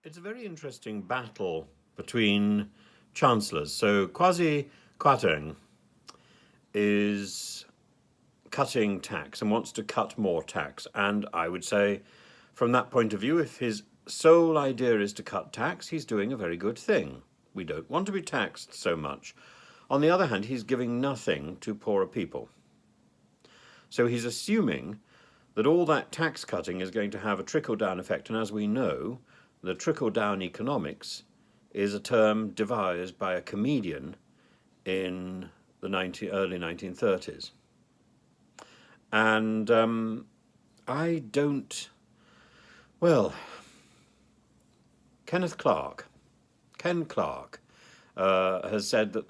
It's a very interesting battle between chancellors. So Kwasi is cutting tax and wants to cut more tax. And I would say, from that point of view, if his sole idea is to cut tax, he's doing a very good thing. We don't want to be taxed so much. On the other hand, he's giving nothing to poorer people. So he's assuming that all that tax cutting is going to have a trickle-down effect. And as we know, the trickle-down economics is a term devised by a comedian in the early 1930s. And I don't, well, Ken Clarke, has said that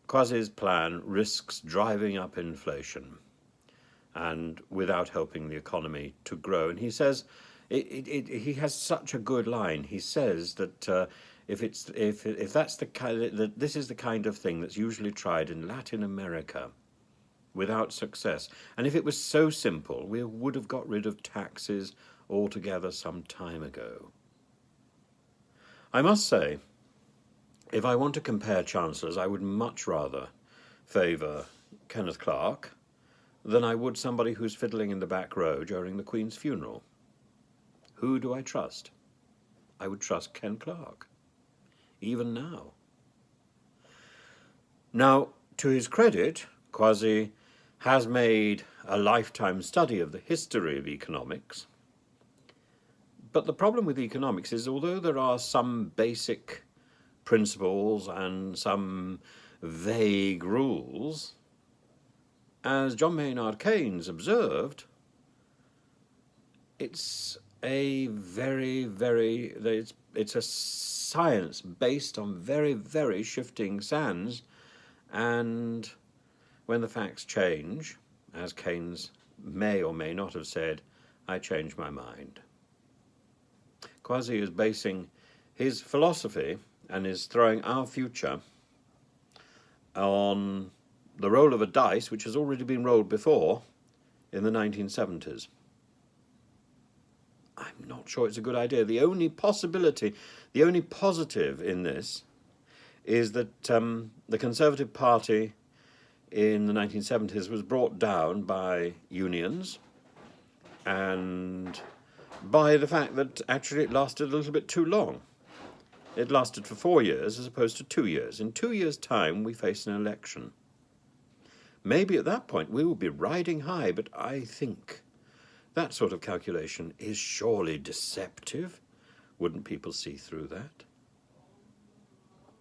Kwasi's plan risks driving up inflation and without helping the economy to grow. And he says, he has such a good line. He says that if that's the kind that this is the kind of thing that's usually tried in Latin America without success. And if it was so simple, we would have got rid of taxes altogether some time ago. I must say, if I want to compare chancellors, I would much rather favour Kenneth Clarke than I would somebody who's fiddling in the back row during the Queen's funeral. Who do I trust? I would trust Ken Clarke, even now. Now, to his credit, Kwasi has made a lifetime study of the history of economics. But the problem with economics is, although there are some basic principles and some vague rules, as John Maynard Keynes observed, it's a it's a science based on very, very shifting sands, and when the facts change, as Keynes may or may not have said, I change my mind. Kwasi is basing his philosophy and is throwing our future on the roll of a dice which has already been rolled before in the 1970s. I'm not sure it's a good idea. The only possibility, the only positive in this is that the Conservative Party in the 1970s was brought down by unions and by the fact that actually it lasted a little bit too long. It lasted for 4 years as opposed to 2 years. In 2 years' time, we face an election. Maybe at that point we will be riding high, but I think that sort of calculation is surely deceptive. Wouldn't people see through that?